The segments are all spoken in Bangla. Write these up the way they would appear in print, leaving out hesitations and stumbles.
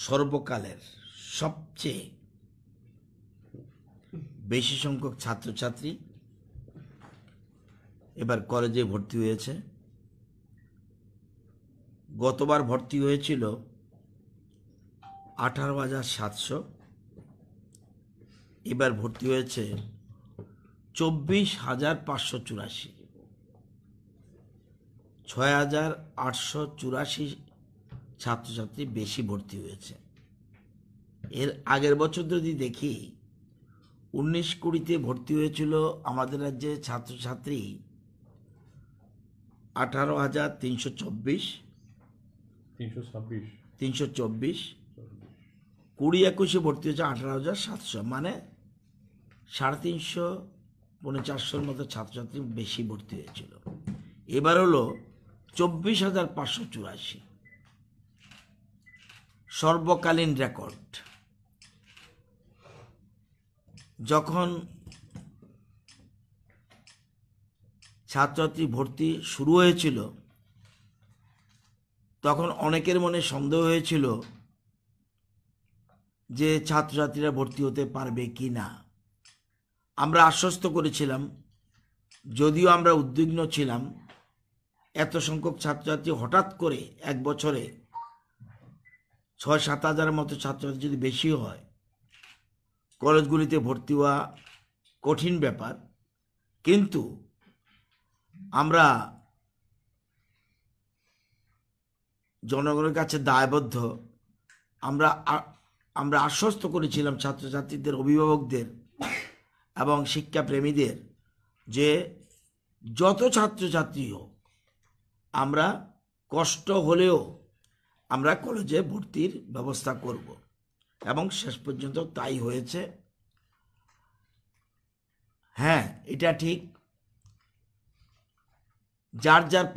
সর্বকালের সবচেয়ে বেশি সংখ্যক ছাত্রছাত্রী এবার কলেজে ভর্তি হয়েছে। গতবার ভর্তি হয়েছিল 18,700, এবার ভর্তি হয়েছে 24,584, 6,884 ছাত্রছাত্রী বেশি ভর্তি হয়েছে। এর আগের বছর যদি দেখি 19-20-তে ভর্তি হয়েছিল আমাদের রাজ্যে ছাত্রছাত্রী 18,324, 20-21-এ ভর্তি হয়েছে 18,700, মানে 350-400 মতো ছাত্রছাত্রী বেশি ভর্তি হয়েছিল। এবার হলো 24,584, সর্বকালীন রেকর্ড। যখন ছাত্রছাত্রী ভর্তি শুরু হয়েছিল তখন অনেকের মনে সন্দেহ হয়েছিল যে ছাত্রছাত্রীরা ভর্তি হতে পারবে কি না। আমরা আশ্বস্ত করেছিলাম, যদিও আমরা উদ্বিগ্ন ছিলাম, এত সংখ্যক ছাত্রছাত্রী হঠাৎ করে এক বছরে 6-7 হাজারের মতো ছাত্রছাত্রী যদি বেশি হয়, কলেজগুলিতে ভর্তি হওয়া কঠিন ব্যাপার। কিন্তু আমরা জনগণের কাছে দায়বদ্ধ। আমরা আশ্বস্ত করেছিলাম ছাত্রছাত্রীদের অভিভাবকদের এবং শিক্ষাপ্রেমীদের যে যত ছাত্রছাত্রী হোক, আমরা কষ্ট হলেও আমরা কলেজে ভর্তির ব্যবস্থা করব, এবং শেষ পর্যন্ত তাই হয়েছে। হ্যাঁ, এটা ঠিক, যার যার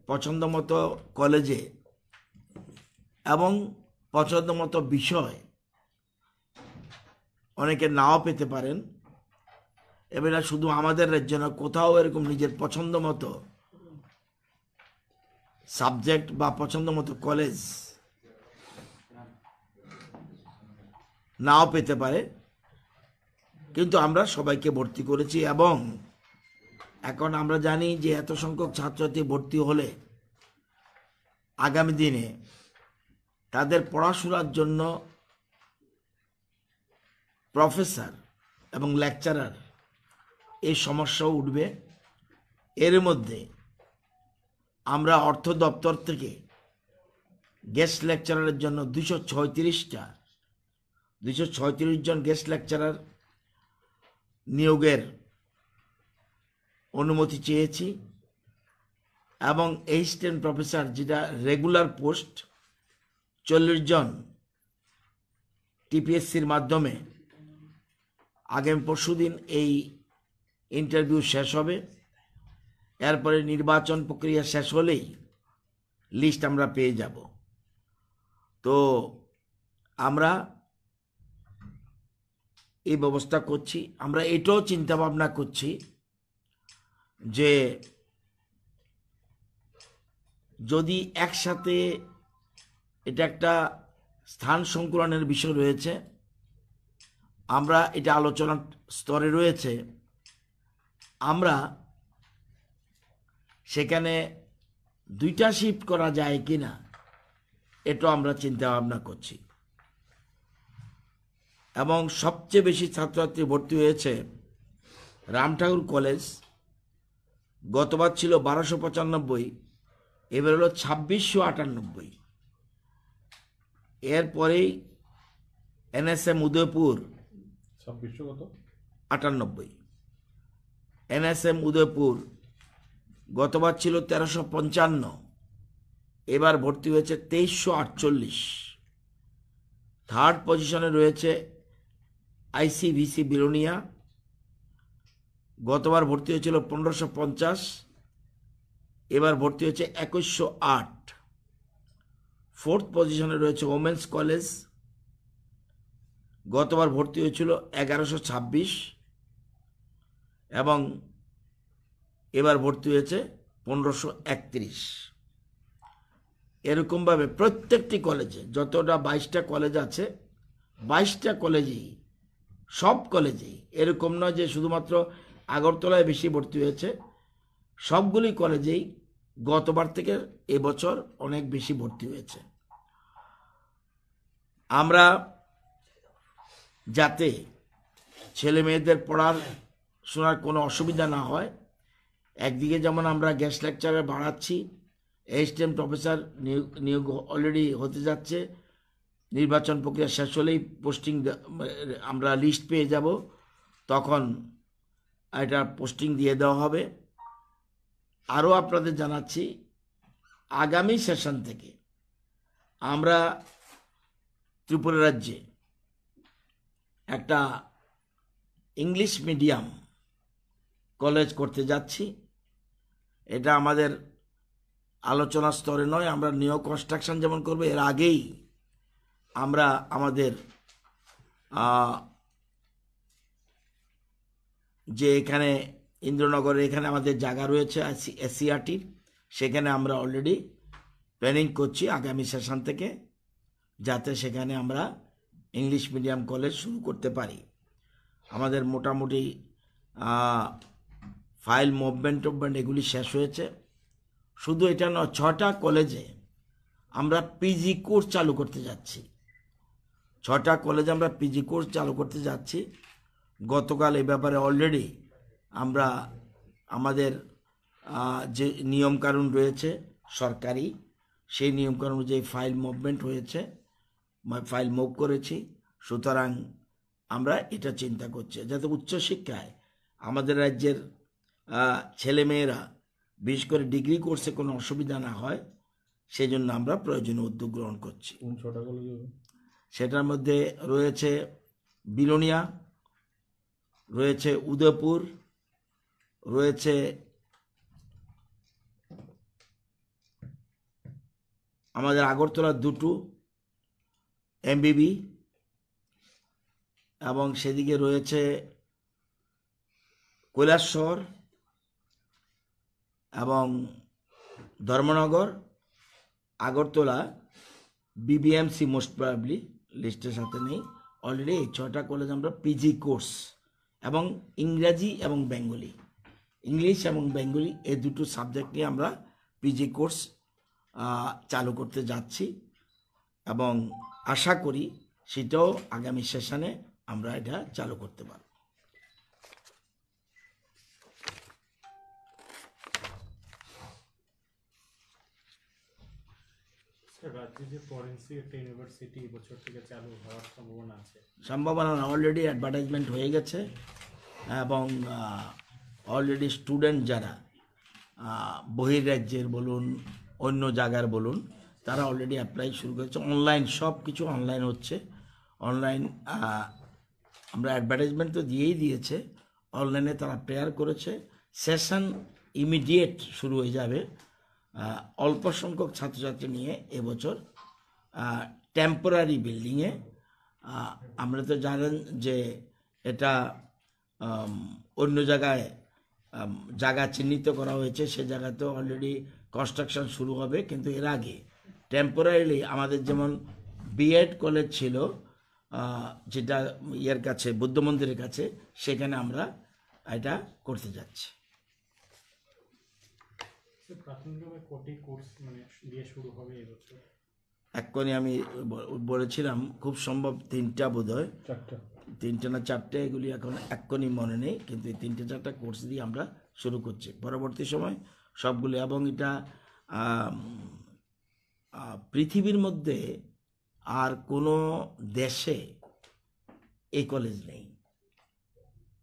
পছন্দ মতো কলেজে এবং পছন্দ মতো বিষয় অনেকে নাও পেতে পারেন। এবারে শুধু আমাদের রাজ্য না, কোথাও এরকম নিজের পছন্দ মতো সাবজেক্ট বা পছন্দ মতো কলেজ নাও পেতে পারে, কিন্তু আমরা সবাইকে ভর্তি করেছি। এবং এখন আমরা জানি যে এত সংখ্যক ছাত্রছাত্রী ভর্তি হলে আগামী দিনে তাদের পড়াশোনার জন্য প্রফেসর এবং লেকচারার এই সমস্যাও উঠবে। এর মধ্যে আমরা অর্থ দপ্তর থেকে গেস্ট লেকচারারের জন্য 236 জন গেস্ট লেকচারার নিয়োগের অনুমতি চেয়েছি, এবং অ্যাসিস্ট্যান্ট প্রফেসর, যেটা রেগুলার পোস্ট, 40 জন টিপিএসসির মাধ্যমে আগামী পরশুদিন এই ইন্টারভিউ শেষ হবে। এরপরে নির্বাচন প্রক্রিয়া শেষ হলেই লিস্ট আমরা পেয়ে যাব। তো আমরা এই ব্যবস্থা করছি। আমরা এটাও চিন্তা ভাবনা করছি যে যদি একসাথে, এটা একটা স্থান সংকুলনের বিষয় রয়েছে, আমরা এটা আলোচনার স্তরে রয়েছে, আমরা সেখানে 2টা শিফট করা যায় কিনা এটাও আমরা চিন্তা ভাবনা করছি। এবং সবচেয়ে বেশি ছাত্রছাত্রী ভর্তি হয়েছে রামঠাকুর কলেজ। গতবার ছিল 1295, এবার হলো 2698। এরপরেই এনএসএম উদয়পুর 2898। এনএসএম উদয়পুর গতবার ছিল 1355, এবার ভর্তি হয়েছে 2348। থার্ড পজিশনে রয়েছে আইসিভিসি বিলোনিয়া, গতবার ভর্তি হয়েছিল 1550, এবার ভর্তি হয়েছে 2108। ফোর্থ পজিশনে রয়েছে ওমেন্স কলেজ, গতবার ভর্তি হয়েছিল 1126, এবং এবার ভর্তি হয়েছে 1531। এরকমভাবে প্রত্যেকটি কলেজে যতটা 22টা কলেজ আছে 22টা কলেজেই সব কলেজেই, এরকম নয় যে শুধুমাত্র আগরতলায় বেশি ভর্তি হয়েছে, সবগুলি কলেজেই গতবার থেকে এবছর অনেক বেশি ভর্তি হয়েছে। আমরা যাতে ছেলে মেয়েদের পড়াশোনার কোনো অসুবিধা না হয়, একদিকে যেমন আমরা গেস্ট লেকচারার বাড়াচ্ছি, অ্যাসিস্ট্যান্ট প্রফেসর নিয়োগ অলরেডি হতে যাচ্ছে, নির্বাচন প্রক্রিয়া শেষ হলেই পোস্টিং আমরা লিস্ট পেয়ে যাব, তখন এটা পোস্টিং দিয়ে দেওয়া হবে। আরও আপনাদের জানাচ্ছি, আগামী সেশন থেকে আমরা ত্রিপুরা রাজ্যে একটা ইংলিশ মিডিয়াম কলেজ করতে যাচ্ছি। এটা আমাদের আলোচনা স্তরে নয়, আমরা নিউ কনস্ট্রাকশন যেমন করব, এর আগেই আমরা আমাদের যে এখানে ইন্দ্রনগরে এখানে আমাদের জায়গা রয়েছে এসসিআরটির, সেখানে আমরা অলরেডি প্ল্যানিং করছি আগামী সেশন থেকে, যাতে সেখানে আমরা ইংলিশ মিডিয়াম কলেজ শুরু করতে পারি। আমাদের মোটামুটি ফাইল মুভমেন্ট এগুলি শেষ হয়েছে। শুধু এটা নয়, 6টা কলেজে আমরা পিজি কোর্স চালু করতে যাচ্ছি। 6টা কলেজে আমরা পিজি কোর্স চালু করতে যাচ্ছি। গতকাল এই ব্যাপারে অলরেডি আমরা আমাদের যে নিয়মকানুন রয়েছে সরকারি, সেই নিয়মকানুন অনুযায়ী ফাইল মুভমেন্ট হয়েছে, ফাইল মুভ করেছি। সুতরাং আমরা এটা চিন্তা করছি যাতে উচ্চশিক্ষায় আমাদের রাজ্যের ছেলেমেয়েরা বিশেষ করে ডিগ্রি কোর্সে কোনো অসুবিধা না হয়, সেই জন্য আমরা প্রয়োজনীয় উদ্যোগ গ্রহণ করছি। সেটার মধ্যে রয়েছে বিলোনিয়া, রয়েছে উদয়পুর, রয়েছে আমাদের আগরতলার 2টো এমবিবি, এবং সেদিকে রয়েছে কৈলাসহর এবং Dharmanagar. Agartala BBMC most probably লিস্টের সাথে নেই, অলরেডি এই 6টা কলেজ আমরা পিজি কোর্স এবং ইংরাজি এবং বেঙ্গলি, ইংলিশ এবং বেঙ্গলি এই 2টো সাবজেক্ট নিয়ে আমরা পিজি কোর্স চালু করতে যাচ্ছি, এবং আশা করি সেটাও আগামী সেশনে আমরা এটা চালু করতে পারব। রাজ্যে যে ফরেন্সিক একটা ইউনিভার্সিটি বছর থেকে চালু হওয়ার সম্ভাবনা আছে? সম্ভাবনা অলরেডি অ্যাডভার্টাইজমেন্ট হয়ে গেছে, এবং অলরেডি স্টুডেন্ট যারা বহির্রাজ্যের বলুন অন্য জায়গার বলুন, তারা অলরেডি অ্যাপ্লাই শুরু করেছে। অনলাইন সব কিছু অনলাইন হচ্ছে। অনলাইন আমরা অ্যাডভার্টাইজমেন্ট তো দিয়েই দিয়েছে, অনলাইনে তারা প্রেয়ার করেছে। সেশন ইমিডিয়েট শুরু হয়ে যাবে। অল্প সংখ্যক ছাত্রছাত্রী নিয়ে এবছর টেম্পোরারি বিল্ডিংয়ে, আমরা তো জানেন যে এটা অন্য জায়গায় জায়গা চিহ্নিত করা হয়েছে, সে জায়গাতেও অলরেডি কনস্ট্রাকশন শুরু হবে, কিন্তু এর আগে টেম্পোরারিলি আমাদের যেমন বিএড কলেজ ছিল যেটা ইয়ের কাছে বুদ্ধ মন্দিরের কাছে, সেখানে আমরা এটা করতে যাচ্ছি। প্রাথমিকভাবে কটি কোর্স মানে দিয়ে শুরু হবে এবছর? এক্ষুনি আমি বলেছিলাম খুব সম্ভব 3টা, বোধহয় 3টে না 4টে, এগুলি এখন এক্ষুনি মনে নেই, কিন্তু এই 3টে-4টা কোর্স দিয়ে আমরা শুরু করছি পরবর্তী সময় সবগুলি। এবং এটা পৃথিবীর মধ্যে আর কোনো দেশে এই কলেজ নেই,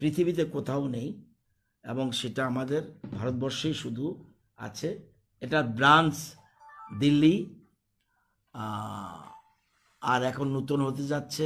পৃথিবীতে কোথাও নেই, এবং সেটা আমাদের ভারতবর্ষেই শুধু আছে। এটা ব্রাঞ্চ দিল্লি, আর এখন নতুন হতে যাচ্ছে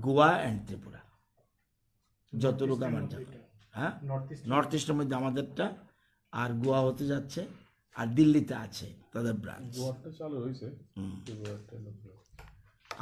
গোয়া অ্যান্ড ত্রিপুরা, যতটুকু আমার জানা। হ্যাঁ, নর্থ ইস্টের মধ্যে আমাদেরটা, আর গোয়া হতে যাচ্ছে, আর দিল্লিতে আছে তাদের ব্রাঞ্চ।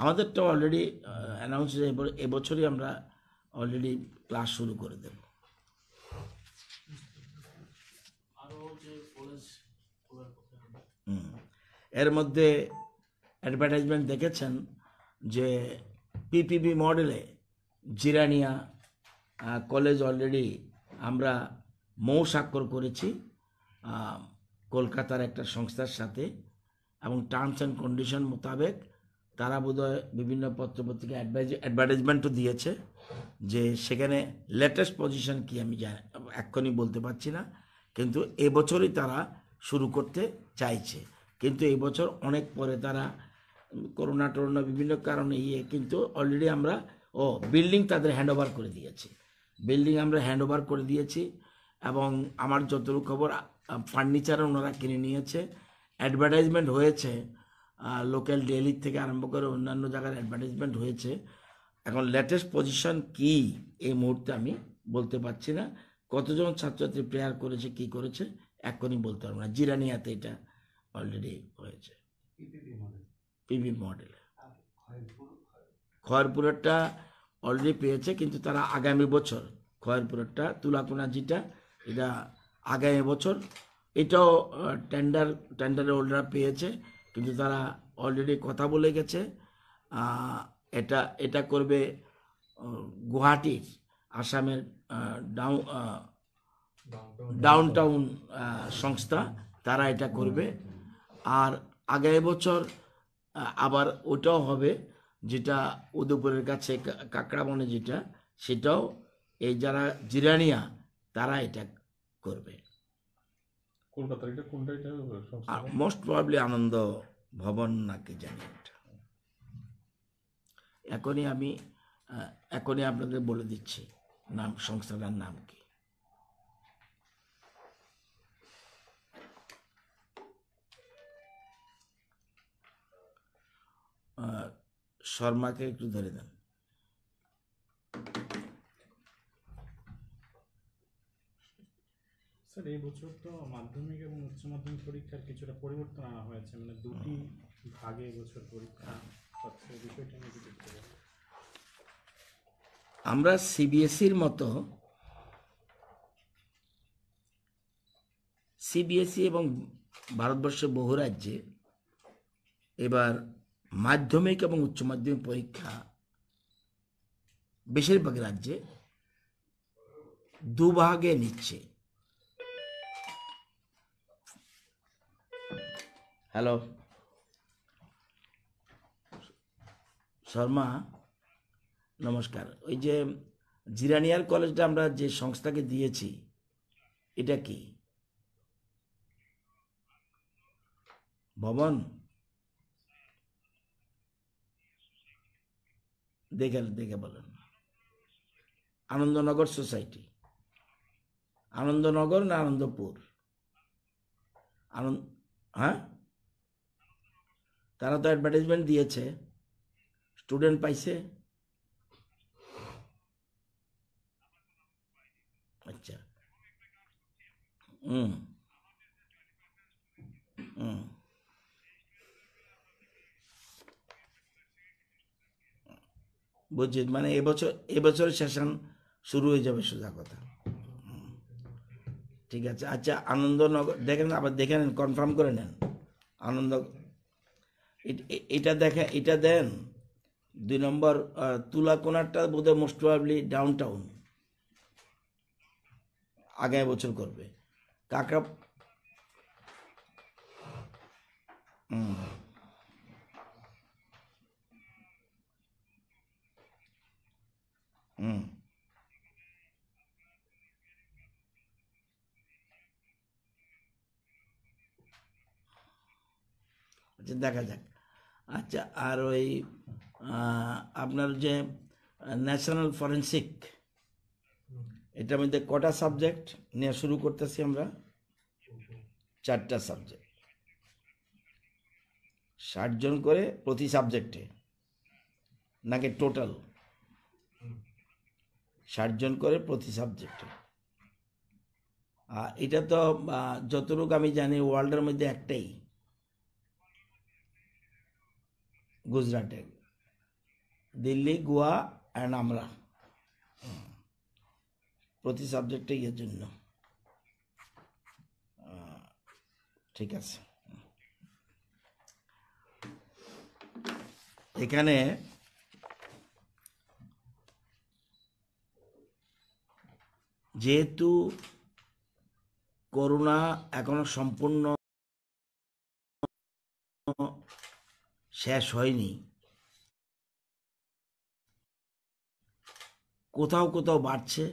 আমাদেরটা অলরেডি অ্যানাউন্স, এবছরই আমরা অলরেডি ক্লাস শুরু করে দেব। এর মধ্যে অ্যাডভার্টাইজমেন্ট দেখেছেন যে পিপিপি মডেলে জিরানিয়া কলেজ অলরেডি আমরা মৌ স্বাক্ষর করেছি কলকাতার একটা সংস্থার সাথে, এবং টার্মস অ্যান্ড কন্ডিশন মোতাবেক তারা বোধহয় বিভিন্ন পত্রপত্রিকা অ্যাডভার্টাইজমেন্টও দিয়েছে, যে সেখানে লেটেস্ট পজিশন কি আমি এক্ষুনি বলতে পারছি না, কিন্তু এবছরই তারা শুরু করতে চাইছে। কিন্তু এই বছর অনেক পরে তারা করোনা টরোনা বিভিন্ন কারণে কিন্তু অলরেডি আমরা বিল্ডিং তাদের হ্যান্ড ওভার করে দিয়েছি, বিল্ডিং আমরা হ্যান্ড ওভার করে দিয়েছি। এবং আমার যতটুকু খবর ফার্নিচার ওনারা কিনে নিয়েছে, অ্যাডভার্টাইজমেন্ট হয়েছে লোকাল ডেইলি থেকে আরম্ভ করে অন্যান্য জায়গার অ্যাডভার্টাইজমেন্ট হয়েছে। এখন লেটেস্ট পজিশন কি এই মুহূর্তে আমি বলতে পারছি না, কতজন ছাত্রছাত্রী প্রেয়ার করেছে কি করেছে এক্ষুনি বলতে পারবো না। জিরানিয়াতে এটা অলরেডি হয়েছে পিপি মডেল। খয়েরপুরেরটা অলরেডি পেয়েছে, কিন্তু তারা আগামী বছর খয়েরপুরেরটা তুলাকোনা যেটা এটা আগামী বছর এটাও টেন্ডারের হোল্ডার পেয়েছে, কিন্তু তারা অলরেডি কথা বলে গেছে এটা করবে গুয়াহাটির আসামের ডাউনটাউন সংস্থা, তারা এটা করবে। আর আগামী বছর আবার ওটাও হবে যেটা উদয়পুরের কাছে কাকড়াবনে যেটা, সেটাও এই যারা জিরানিয়া তারা এটা করবে। মোস্ট প্রবাবলি আনন্দ ভবন নাকি জানি এটা, এখনই আপনাদের বলে দিচ্ছি নাম, সংস্থাটার নাম কি। শর্মাকে একটু ধরে দেন। স্যার এই বছর তো মাধ্যমিক এবং উচ্চ মাধ্যমিক পরীক্ষার কিছুটা পরিবর্তন আনা হয়েছে, মানে দুটি ভাগে এবছর পরীক্ষা হচ্ছে, বিষয়টা নিয়ে কিছু বলতে পারেন? আমরা সিবিএসইর মতো সিবিএসই এবং ভারতবর্ষের বহু রাজ্যে এবার মাধ্যমিক এবং উচ্চ মাধ্যমিক পরীক্ষা বেশিরভাগ রাজ্যে দুভাগে নিচ্ছে। হ্যালো শর্মা, নমস্কার। ওই যে জিরানিয়ার কলেজটা আমরা যে সংস্থাকে দিয়েছি এটা কি ভবন? দেখে বলেন। আনন্দনগর সোসাইটি, আনন্দনগর না আনন্দপুর? হ্যাঁ, তারা তো অ্যাডভার্টাইজমেন্ট দিয়েছে, স্টুডেন্ট পাইছে। আচ্ছা, হুম হুম বুঝছি, মানে এবছর সেশন শুরু হয়ে যাবে, সোজা কথা। ঠিক আছে, আচ্ছা আনন্দনগর দেখেন, আবার দেখে নেন, কনফার্ম করে নেন। আনন্দ এটা দেন 2 নম্বর। তুলাকোনারটা বোধহয় মোস্ট প্রবাবলি ডাউনটাউন আগামী বছর করবে। কাকড়া আচ্ছা দেখা যাক। আচ্ছা, আর ওই আপনার যে ন্যাশনাল ফরেন্সিক, এটার মধ্যে কটা সাবজেক্ট নিয়ে শুরু করতেছি আমরা? 4টা সাবজেক্ট, 60 জন করে প্রতি সাবজেক্টে, নাকি টোটাল? 60 জন করে প্রতি সাবজেক্টে। এটা তো যতটুকু আমি জানি ওয়ার্ল্ডের মধ্যে একটাই, গুজরাটে, দিল্লি, গোয়া অ্যান্ড আমরা, প্রতি সাবজেক্টে এর জন্য। ঠিক আছে, এখানে যেহেতু করোনা এখনো সম্পূর্ণ শেষ হয়নি, কোথাও কোথাও বাড়ছে,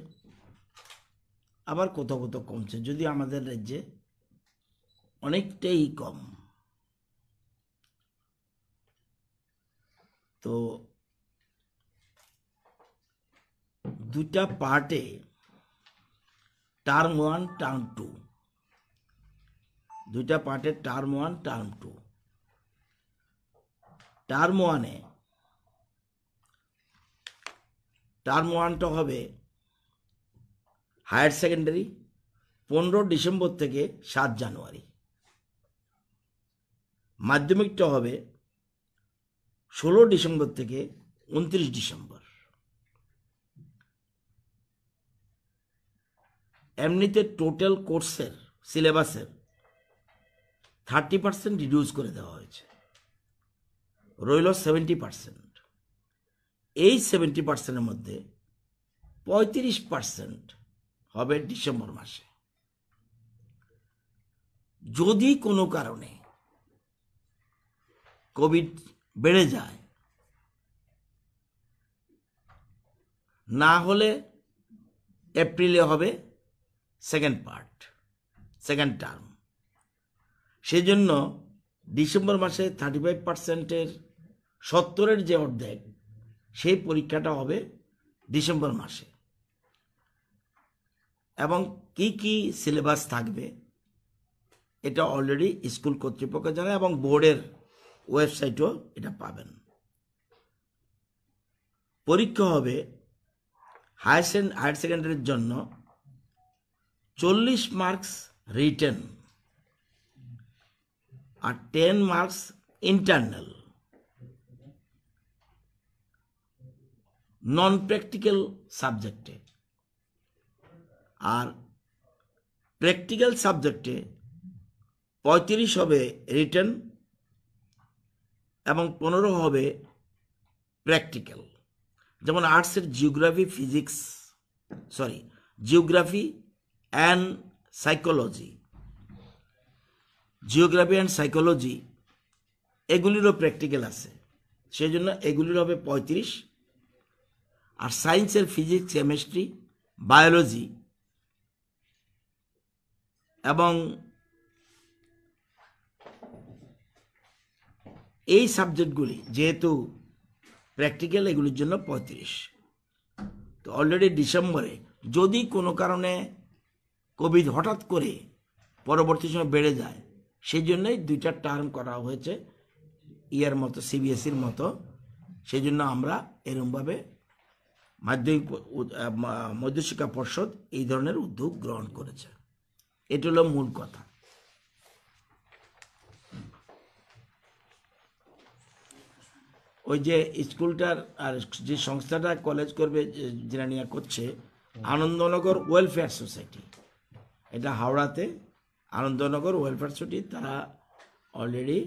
আবার কোথাও কোথাও কমছে, যদি আমাদের রাজ্যে অনেকটাই কম। তো দুটা পার্টে, টার্ম 1 টার্ম 2, দুইটা পার্টে টার্ম 1 টার্ম 2। টার্ম 1-এ টার্ম 1টা হবে হায়ার সেকেন্ডারি 15 ডিসেম্বর থেকে 7 জানুয়ারি। মাধ্যমিকটা হবে 16 ডিসেম্বর থেকে 29 ডিসেম্বর। এমনিতে টোটাল কোর্সের সিলেবাসের 30% রিডিউস করে দেওয়া হয়েছে, রইল 70%। এই 70%-এর মধ্যে 35% হবে ডিসেম্বর মাসে। যদি কোনো কারণে কোভিড বেড়ে যায়, না হলে এপ্রিলে হবে সেকেন্ড টার্ম। সেই জন্য ডিসেম্বর মাসে 35%-এর 70-এর যে অর্ধেক, সেই পরীক্ষাটা হবে ডিসেম্বর মাসে। এবং কি কি সিলেবাস থাকবে এটা অলরেডি স্কুল কর্তৃপক্ষ জানে, এবং বোর্ডের ওয়েবসাইটেও এটা পাবেন। পরীক্ষা হবে হায়ার সেকেন্ডারির জন্য 40 মার্কস রিটেন আর 10 মার্কস ইন্টারনাল, নন প্র্যাকটিক্যাল সাবজেক্টে। আর প্র্যাকটিক্যাল সাবজেক্টে 35 হবে রিটেন এবং 15 হবে প্র্যাকটিক্যাল। যেমন আর্টসের জিওগ্রাফি অ্যান্ড সাইকোলজি, এগুলিরও প্র্যাকটিক্যাল আছে, সেই জন্য এগুলির হবে 35। আর সায়েন্সের ফিজিক্স, কেমিস্ট্রি, বায়োলজি এবং এই সাবজেক্টগুলি যেহেতু প্র্যাকটিক্যাল, এগুলির জন্য 35। তো অলরেডি ডিসেম্বরে যদি কোনো কারণে কোভিড হঠাৎ করে পরবর্তী সময় বেড়ে যায়, সেই জন্যই দুইটা টার্ম করা হয়েছে ইয়ার মতো, সিবিএসইর মতো। সেই জন্য আমরা এরকমভাবে মধ্যশিক্ষা পর্ষদ এই ধরনের উদ্যোগ গ্রহণ করেছে। এটা হলো মূল কথা। ওই যে স্কুলটার আর যে সংস্থাটা কলেজ করবে, যেটা নিয়ে করছে আনন্দনগর ওয়েলফেয়ার সোসাইটি, এটা হাওড়াতে আনন্দনগর ওয়েলফেয়ার সোসাইটি, তারা অলরেডি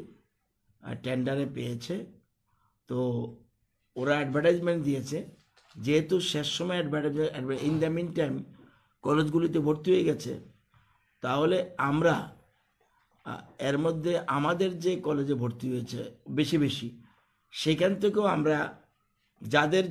টেন্ডারে পেয়েছে। তো ওরা অ্যাডভার্টাইজমেন্ট দিয়েছে, যেহেতু শেষ সময় ইন দ্য মিন টাইম কলেজগুলিতে ভর্তি হয়ে গেছে, তাহলে আমরা এর মধ্যে আমাদের যে কলেজে ভর্তি হয়েছে বেশি সেখান থেকেও আমরা যাদের